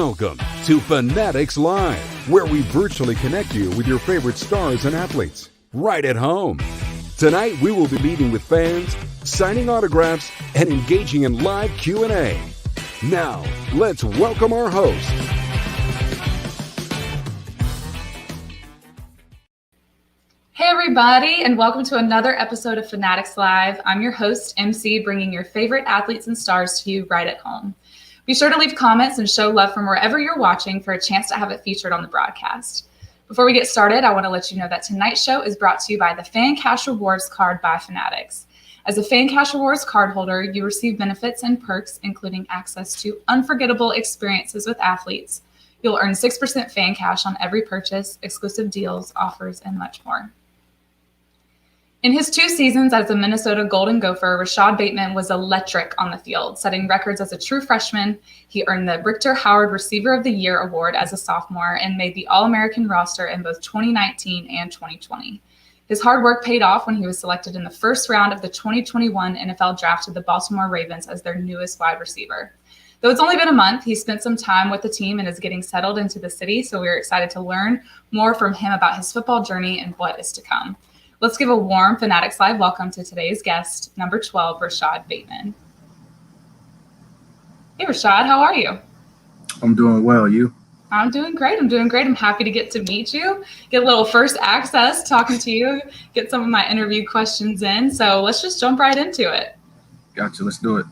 Welcome to Fanatics Live, where we virtually connect you with your favorite stars and athletes right at home. Tonight, we will be meeting with fans, signing autographs, and engaging in live Q&A. Now, let's welcome our host. Hey everybody, and welcome to another episode of Fanatics Live. I'm your host, MC, bringing your favorite athletes and stars to you right at home. Be sure to leave comments and show love from wherever you're watching for a chance to have it featured on the broadcast. Before we get started, I want to let you know that tonight's show is brought to you by the FanChats Rewards card by Fanatics. As a FanChats Rewards card holder, you receive benefits and perks, including access to unforgettable experiences with athletes. You'll earn 6% fan cash on every purchase, exclusive deals, offers, and much more. In his 2 seasons as a Minnesota Golden Gopher, Rashod Bateman was electric on the field, setting records as a true freshman. He earned the Richter Receiver of the Year award as a sophomore and made the All-American roster in both 2019 and 2020. His hard work paid off when he was selected in the first round of the 2021 NFL Draft to the Baltimore Ravens as their newest wide receiver. Though it's only been a month, he spent some time with the team and is getting settled into the city, so we're excited to learn more from him about his football journey and what is to come. Let's give a warm Fanatics Live welcome to today's guest, number 12, Rashod Bateman. Hey, Rashod, how are you? I'm doing well. You? I'm doing great. I'm happy to get to meet you, get a little first access talking to you, get some of my interview questions in. So let's just jump right into it. Gotcha. Let's do it.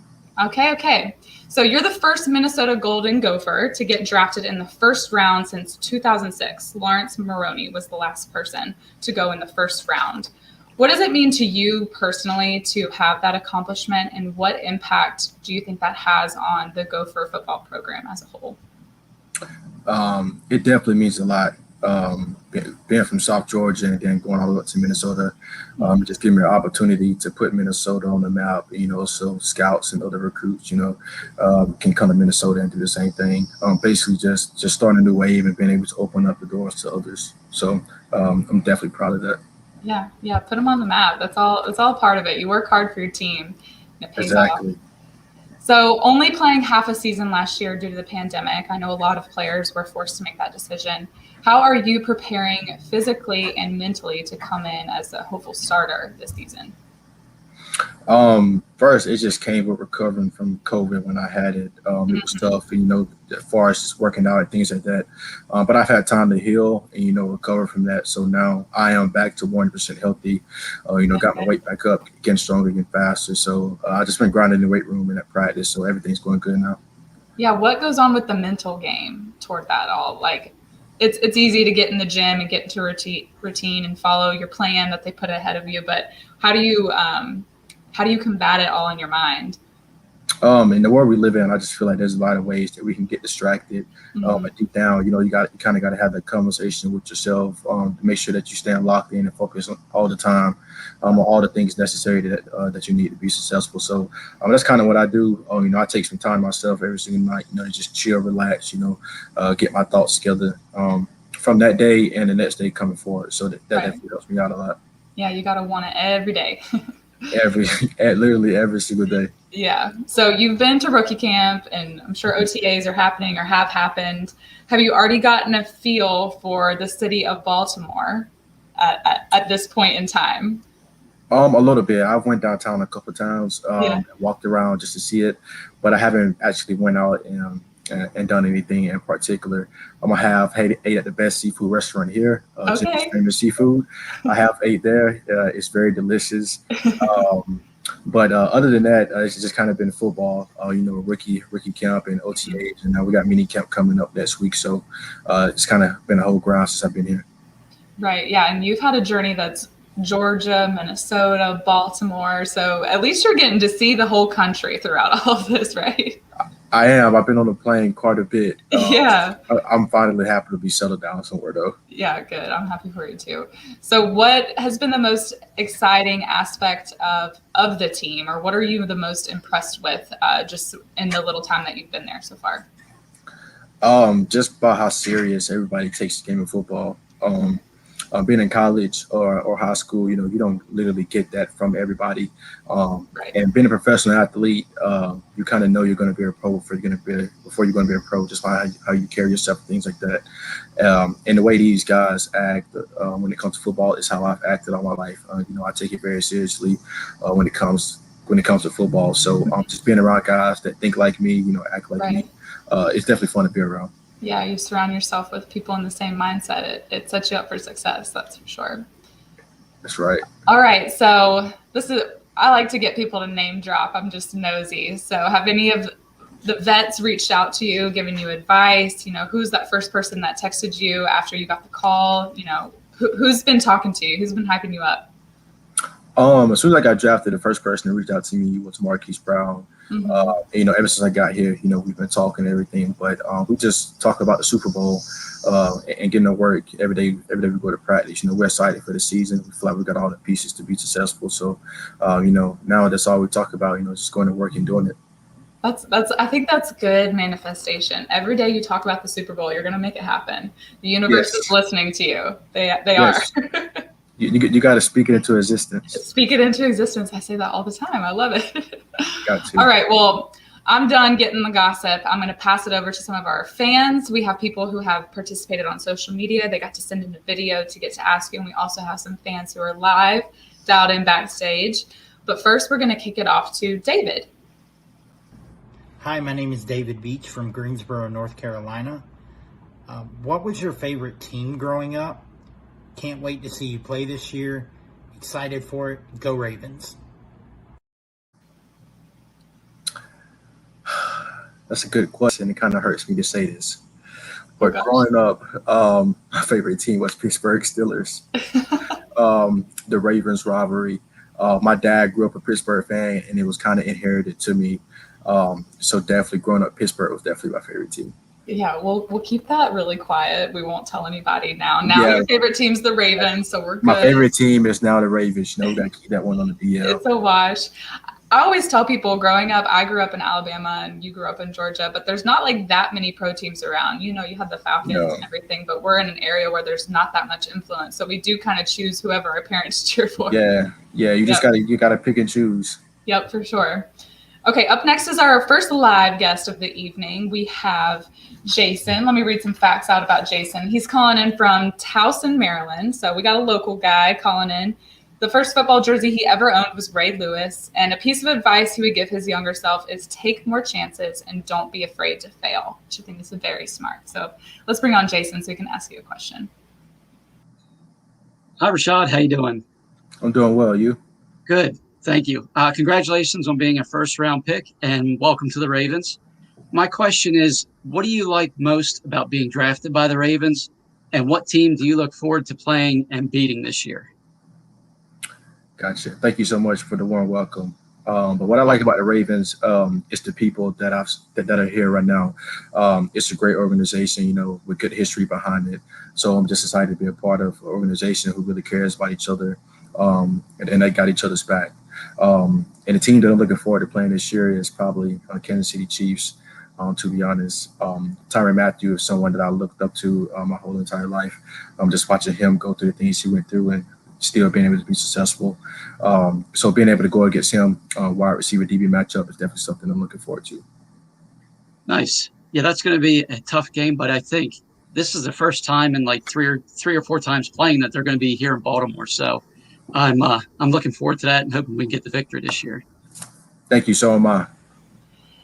Okay. So you're the first Minnesota Golden Gopher to get drafted in the first round since 2006. Lawrence Maroney was the last person to go in the first round. What does it mean to you personally to have that accomplishment, and what impact do you think that has on the Gopher football program as a whole? It definitely means a lot. Being from South Georgia and then going all the way up to Minnesota, just gave me an opportunity to put Minnesota on the map, so scouts and other recruits, can come to Minnesota and do the same thing. Basically just starting a new wave and being able to open up the doors to others. So I'm definitely proud of that. Yeah. Put them on the map. That's all part of it. You work hard for your team. And it pays Exactly. off. So only playing half a season last year due to the pandemic. I know a lot of players were forced to make that decision. How are you preparing physically and mentally to come in as a hopeful starter this season? First, it just came with recovering from COVID when I had it. It was tough, as far as just working out and things like that. But I've had time to heal and, recover from that. So now I am back to 100% healthy, got my weight back up, getting stronger, getting faster. So I just been grinding in the weight room and at practice. So everything's going good now. Yeah. What goes on with the mental game toward that all? Like, it's easy to get in the gym and get into routine and follow your plan that they put ahead of you. But how do you combat it all in your mind? In the world we live in, I just feel like there's a lot of ways that we can get distracted. But deep down, you kind of got to have that conversation with yourself to make sure that you stand locked in and focus on all the time on all the things necessary that you need to be successful. So that's kind of what I do. I take some time myself every single night, to just chill, relax, get my thoughts together from that day and the next day coming forward. So that definitely helps me out a lot. Yeah, you got to want it every day. Literally every single day. Yeah. So you've been to rookie camp, and I'm sure OTAs are happening or have happened. Have you already gotten a feel for the city of Baltimore at this point in time? A little bit. I've went downtown a couple of times, walked around just to see it, but I haven't actually went out and done anything in particular. I'm gonna have ate at the best seafood restaurant here. Famous seafood. I have ate there. It's very delicious. But other than that, it's just kind of been football. Rookie camp and OTAs, and now we got mini camp coming up next week. So it's kind of been a whole grind since I've been here. Right. Yeah, and you've had a journey that's Georgia, Minnesota, Baltimore. So at least you're getting to see the whole country throughout all of this, right? I am. I've been on the plane quite a bit. Yeah. I'm finally happy to be settled down somewhere, though. Yeah, good. I'm happy for you, too. So what has been the most exciting aspect of the team, or what are you the most impressed with just in the little time that you've been there so far? Just about how serious everybody takes the game of football. being in college or high school, you don't literally get that from everybody. Right. And being a professional athlete, you kind of know you're going to be a pro before you're going to be a pro, just by how you carry yourself, things like that. And the way these guys act when it comes to football is how I've acted all my life. I take it very seriously when it comes to football. So just being around guys that think like me, act like me, it's definitely fun to be around. Yeah, you surround yourself with people in the same mindset. It sets you up for success, that's for sure. That's right. All right, so I like to get people to name drop. I'm just nosy. So have any of the vets reached out to you, given you advice? Who's that first person that texted you after you got the call? Who's been talking to you? Who's been hyping you up? As soon as I got drafted, the first person that reached out to me was Marquise Brown. Mm-hmm. Ever since I got here, we've been talking and everything, but we just talk about the Super Bowl and getting to work every day we go to practice. We're excited for the season. We feel like we got all the pieces to be successful. So, now that's all we talk about, just going to work and doing it. I think that's good manifestation. Every day you talk about the Super Bowl, you're going to make it happen. The universe is listening to you. They are. You got to speak it into existence. Speak it into existence. I say that all the time. I love it. Got to. All right. Well, I'm done getting the gossip. I'm going to pass it over to some of our fans. We have people who have participated on social media. They got to send in a video to get to ask you. And we also have some fans who are live, dialed in backstage. But first, we're going to kick it off to David. Hi, my name is David Beach from Greensboro, North Carolina. What was your favorite team growing up? Can't wait to see you play this year. Excited for it. Go Ravens. That's a good question. It kind of hurts me to say this. But growing up, my favorite team was Pittsburgh Steelers. The Ravens rivalry. My dad grew up a Pittsburgh fan, and it was kind of inherited to me. So definitely growing up, Pittsburgh was definitely my favorite team. Yeah, we'll keep that really quiet. We won't tell anybody now. Your favorite team's the Ravens, so we're good. My favorite team is now the Ravens. We got to keep that one on the DL. It's a wash. I always tell people growing up, I grew up in Alabama and you grew up in Georgia, but there's not like that many pro teams around. You have the Falcons and everything, but we're in an area where there's not that much influence. So we do kind of choose whoever our parents cheer for. Yeah. You just gotta pick and choose. Yep, for sure. Okay, up next is our first live guest of the evening. We have Jason. Let me read some facts out about Jason. He's calling in from Towson, Maryland. So we got a local guy calling in. The first football jersey he ever owned was Ray Lewis. And a piece of advice he would give his younger self is take more chances and don't be afraid to fail, which I think is very smart. So let's bring on Jason so he can ask you a question. Hi, Rashod. How you doing? I'm doing well. You? Good. Thank you. Congratulations on being a first-round pick, and welcome to the Ravens. My question is, what do you like most about being drafted by the Ravens, and what team do you look forward to playing and beating this year? Gotcha. Thank you so much for the warm welcome. But what I like about the Ravens is the people that are here right now. It's a great organization, with good history behind it. So I'm just excited to be a part of an organization who really cares about each other, and they got each other's back. And the team that I'm looking forward to playing this year is probably Kansas City Chiefs, to be honest. Tyrann Mathieu is someone that I looked up to my whole entire life. Just watching him go through the things he went through and still being able to be successful. So being able to go against him, wide receiver DB matchup is definitely something I'm looking forward to. Nice. Yeah, that's going to be a tough game, but I think this is the first time in like three or four times playing that they're going to be here in Baltimore. So I'm looking forward to that and hoping we can get the victory this year. Thank you. So am I.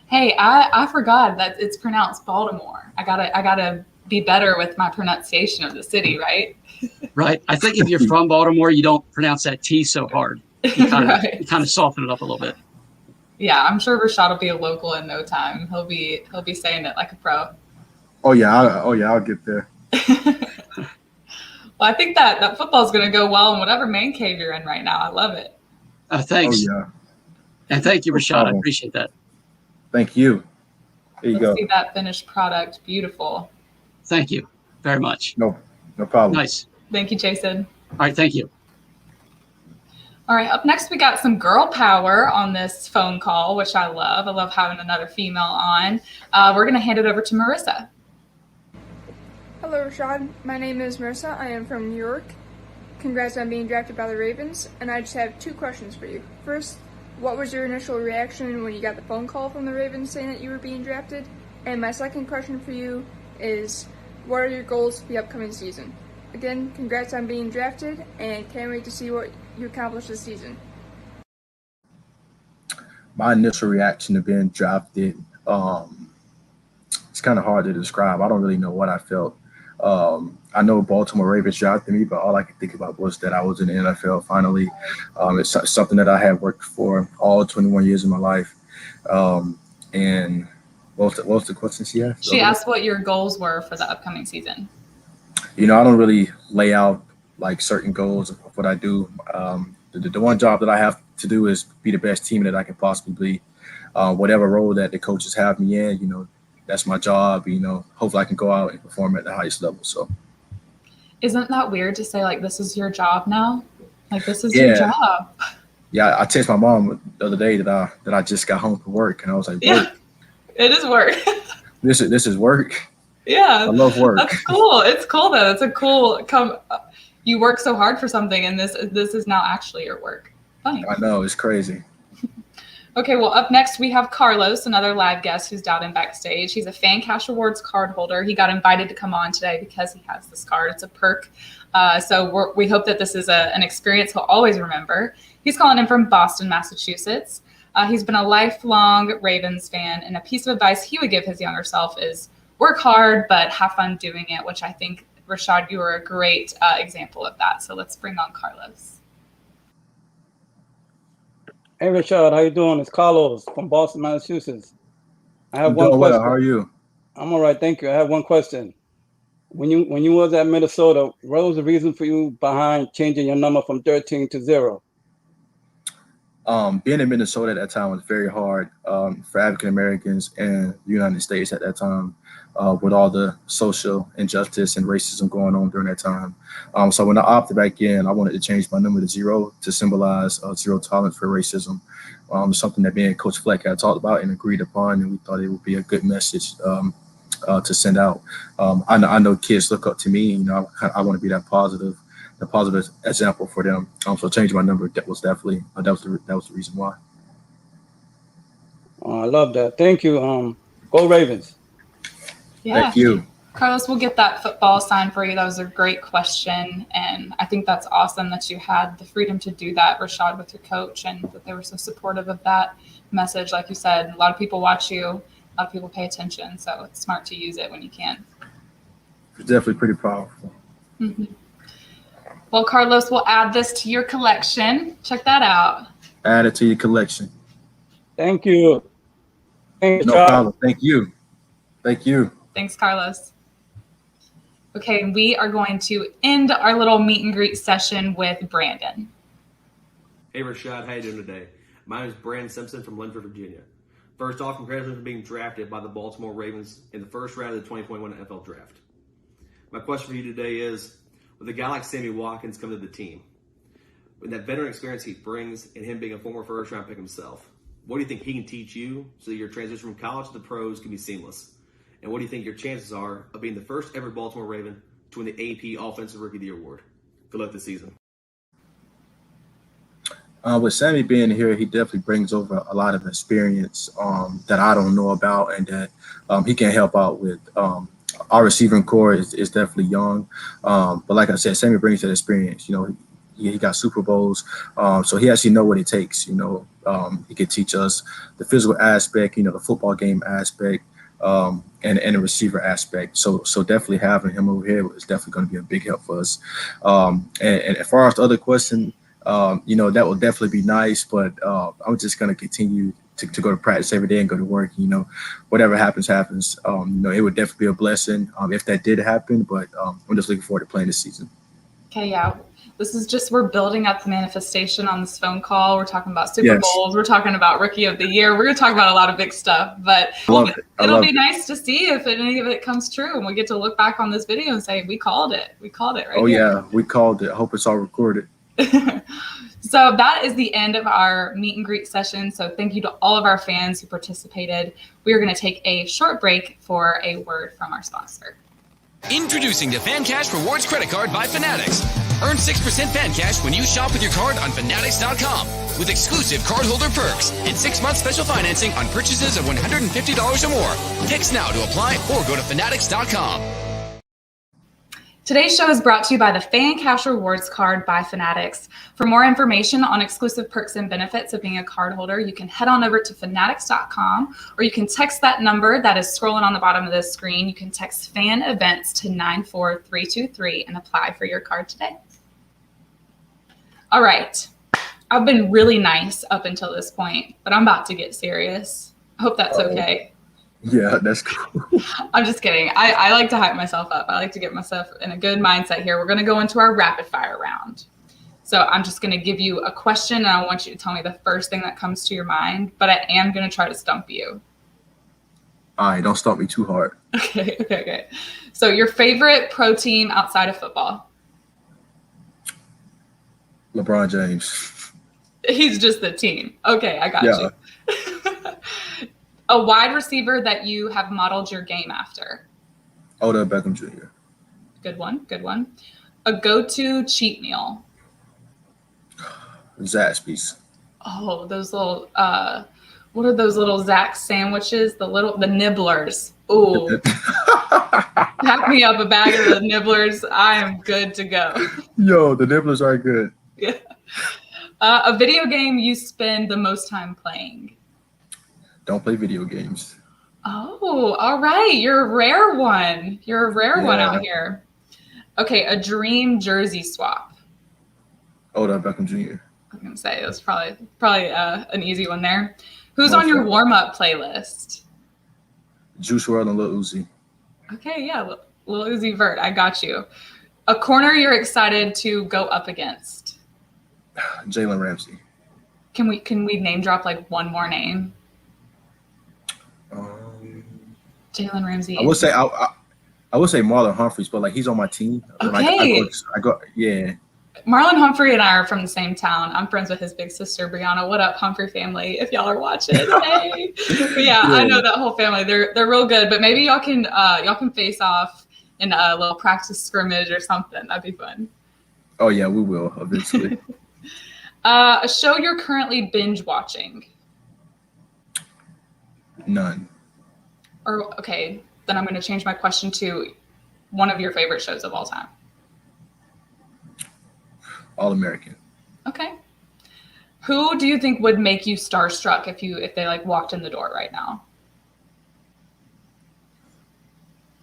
Hey, I forgot that it's pronounced Baltimore. I gotta be better with my pronunciation of the city, right? Right. I think if you're from Baltimore, you don't pronounce that T so hard. You kind of soften it up a little bit. Yeah, I'm sure Rashod will be a local in no time. He'll be saying it like a pro. Oh yeah, I'll get there. Well, I think that football is going to go well in whatever man cave you're in right now. I love it. Thanks. Oh, yeah. And thank you, Rashod. I appreciate that. Thank you. There you go. See that finished product. Beautiful. Thank you very much. No problem. Nice. Thank you, Jason. All right. Thank you. All right. Up next, we got some girl power on this phone call, which I love. I love having another female on. We're going to hand it over to Marissa. Hello, Rashod. My name is Marissa. I am from New York. congrats on being drafted by the Ravens, and I just have 2 questions for you. First, what was your initial reaction when you got the phone call from the Ravens saying that you were being drafted? And my second question for you is, what are your goals for the upcoming season? Again, congrats on being drafted, and can't wait to see what you accomplish this season. My initial reaction to being drafted, it's kind of hard to describe. I don't really know what I felt. I know Baltimore Ravens drafted me, but all I could think about was that I was in the NFL finally. It's something that I have worked for all 21 years of my life. And what was the question she asked? She asked what your goals were for the upcoming season. I don't really lay out like certain goals of what I do. The one job that I have to do is be the best team that I can possibly be. Whatever role that the coaches have me in, that's my job. Hopefully I can go out and perform at the highest level. So, isn't that weird to say, like, this is your job now? Like, this is your job. Yeah, I texted my mom the other day that I just got home from work, and I was like, yeah, it is work. This is work. Yeah, I love work. That's cool. It's cool though. It's a cool you work so hard for something, and this is now actually your work. Funny. I know, it's crazy. Okay, well, up next we have Carlos, another live guest who's down in backstage. He's a FanChats Awards card holder. He got invited to come on today because he has this card. It's a perk. So we hope that this is an experience he'll always remember. He's calling in from Boston, Massachusetts. He's been a lifelong Ravens fan, and a piece of advice he would give his younger self is work hard, but have fun doing it, which I think, Rashod, you were a great example of that. So let's bring on Carlos. Hey, Rashod, how you doing? It's Carlos from Boston, Massachusetts. I have one question. Well. How are you? I'm all right, thank you. I have one question. When you was at Minnesota, what was the reason for you behind changing your number from 13 to 0? Being in Minnesota at that time was very hard for African Americans in the United States at that time, with all the social injustice and racism going on during that time. So when I opted back in, I wanted to change my number to 0 to symbolize zero tolerance for racism. Something that me and Coach Fleck had talked about and agreed upon, and we thought it would be a good message to send out. I know kids look up to me. I want to be that positive example for them. So changing my number, that was definitely that was the reason why. I love that. Thank you. Go Ravens. Yeah. Thank you. Carlos, we'll get that football signed for you. That was a great question. And I think that's awesome that you had the freedom to do that, Rashod, with your coach, and that they were so supportive of that message. Like you said, a lot of people watch you, a lot of people pay attention. So it's smart to use it when you can. It's definitely pretty powerful. Mm-hmm. Well, Carlos, we'll add this to your collection. Check that out. Add it to your collection. Thank you. No problem. Thank you. Thank you. Thanks, Carlos. Okay, we are going to end our little meet and greet session with Brandon. Hey, Rashod, how you doing today? My name is Brandon Simpson from Linford, Virginia. First off, congratulations on being drafted by the Baltimore Ravens in the first round of the 2021 NFL Draft. My question for you today is, with a guy like Sammy Watkins coming to the team, with that veteran experience he brings and him being a former first-round pick himself, what do you think he can teach you so that your transition from college to the pros can be seamless? And what do you think your chances are of being the first ever Baltimore Raven to win the AP Offensive Rookie of the Year award? Good luck this season. With Sammy being here, he definitely brings over a lot of experience that I don't know about, and that he can help out with. Our receiving core is definitely young, but like I said, Sammy brings that experience. He got Super Bowls, so he actually know what it takes. He can teach us the physical aspect, the football game aspect, and the receiver aspect. So definitely having him over here is definitely going to be a big help for us. And as far as the other question, that will definitely be nice, but I'm just going to continue to go to practice every day and go to work. Whatever happens. It would definitely be a blessing if that did happen, but I'm just looking forward to playing this season. Okay, yeah. This is just, we're building up the manifestation on this phone call. We're talking about Super Bowls. We're talking about Rookie of the Year. We're going to talk about a lot of big stuff, but it'll be nice to see if any of it comes true, and we get to look back on this video and say, we called it. We called it, right? Oh, yeah, we called it. I hope it's all recorded. So that is the end of our meet and greet session. So thank you to all of our fans who participated. We are going to take a short break for a word from our sponsor. Introducing the FanCash Rewards Credit Card by Fanatics. Earn 6% FanCash when you shop with your card on Fanatics.com with exclusive cardholder perks and 6-month special financing on purchases of $150 or more. Text now to apply or go to Fanatics.com. Today's show is brought to you by the FanCash Rewards Card by Fanatics. For more information on exclusive perks and benefits of being a cardholder, you can head on over to Fanatics.com, or you can text that number that is scrolling on the bottom of the screen. You can text FAN EVENTS to 94323 and apply for your card today. All right. I've been really nice up until this point, but I'm about to get serious. I hope that's okay. Yeah, that's cool. I'm just kidding. I like to hype myself up. I like to get myself in a good mindset here. We're going to go into our rapid fire round. So I'm just going to give you a question, and I want you to tell me the first thing that comes to your mind, but I am going to try to stump you. All right, don't stump me too hard. Okay. So your favorite pro team outside of football? LeBron James. He's just the team. Okay, I got you. A wide receiver that you have modeled your game after? Odafe Beckham Jr. Good one. A go-to cheat meal? Zaxby's. Oh, those little, what are those little Zax sandwiches? The nibblers. Ooh. Pack me up a bag of the nibblers. I am good to go. Yo, the nibblers are good. Yeah. A video game you spend the most time playing? Don't play video games. Oh, all right. You're a rare one. One out here. Okay, a dream jersey swap. Odafe Beckham Jr. I was going to say it was probably an easy one there. Who's on your warm-up playlist? Juice WRLD and Lil Uzi. Okay, yeah, Lil Uzi Vert. I got you. A corner you're excited to go up against? Jalen Ramsey. Can we name drop like one more name? Jalen Ramsey. I would say Marlon Humphrey, but like he's on my team. Okay. Like, I go. Yeah. Marlon Humphrey and I are from the same town. I'm friends with his big sister Brianna. What up, Humphrey family? If y'all are watching, hey. But yeah, I know that whole family. They're real good. But maybe y'all can face off in a little practice scrimmage or something. That'd be fun. Oh yeah, we will eventually. A show you're currently binge watching? None. Or okay, then I'm going to change my question to one of your favorite shows of all time. All American. Okay. Who do you think would make you starstruck if they like walked in the door right now?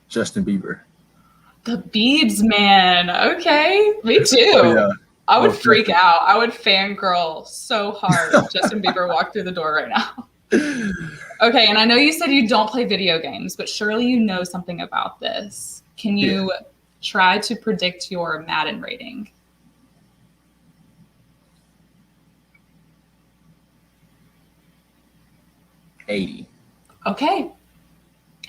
Justin Bieber. The Biebs man. Okay, me too. Oh, yeah. I would freak out. I would fangirl so hard if Justin Bieber walked through the door right now. Okay, and I know you said you don't play video games, but surely you know something about this. Can you try to predict your Madden rating? $80. Okay.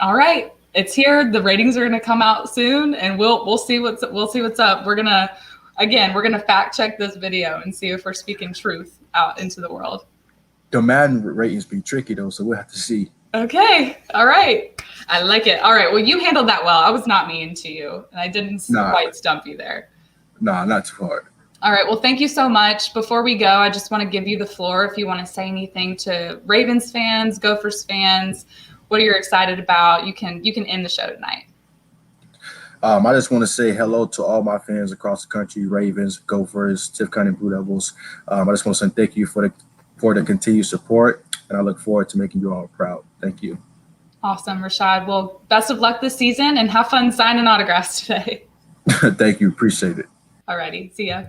All right. It's here. The ratings are going to come out soon, and we'll see what's up. We're gonna fact check this video and see if we're speaking truth out into the world. The Madden ratings be tricky though, so we'll have to see. Okay. All right. I like it. All right. Well, you handled that well. I was not mean to you, and I didn't quite stump you there. Nah, not too hard. All right. Well, thank you so much. Before we go, I just want to give you the floor if you want to say anything to Ravens fans, Gophers fans, what are you excited about? You can end the show tonight. I just want to say hello to all my fans across the country, Ravens, Gophers, Tiff County Blue Devils. I just want to say thank you for the continued support, and I look forward to making you all proud. Thank you. Awesome, Rashod. Well, best of luck this season, and have fun signing autographs today. Thank you. Appreciate it. All righty. See ya.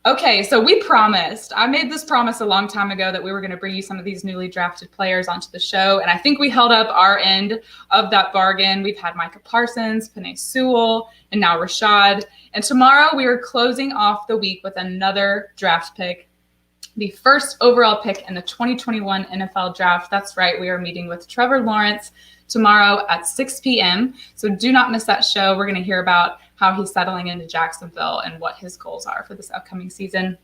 Okay, so I made this promise a long time ago that we were going to bring you some of these newly drafted players onto the show, and I think we held up our end of that bargain. We've had Micah Parsons, Penei Sewell, and now Rashod. And tomorrow we are closing off the week with another draft pick, the first overall pick in the 2021 NFL Draft. That's right, we are meeting with Trevor Lawrence tomorrow at 6 p.m., so do not miss that show. We're going to hear about how he's settling into Jacksonville and what his goals are for this upcoming season.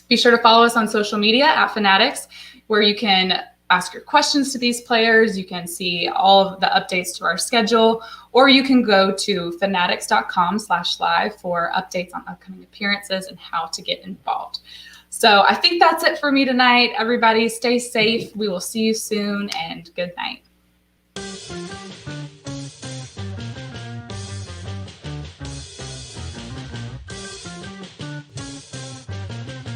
Be sure to follow us on social media at Fanatics, where you can ask your questions to these players. You can see all of the updates to our schedule, or you can go to fanatics.com/live for updates on upcoming appearances and how to get involved. So I think that's it for me tonight. Everybody stay safe. We will see you soon, and good night.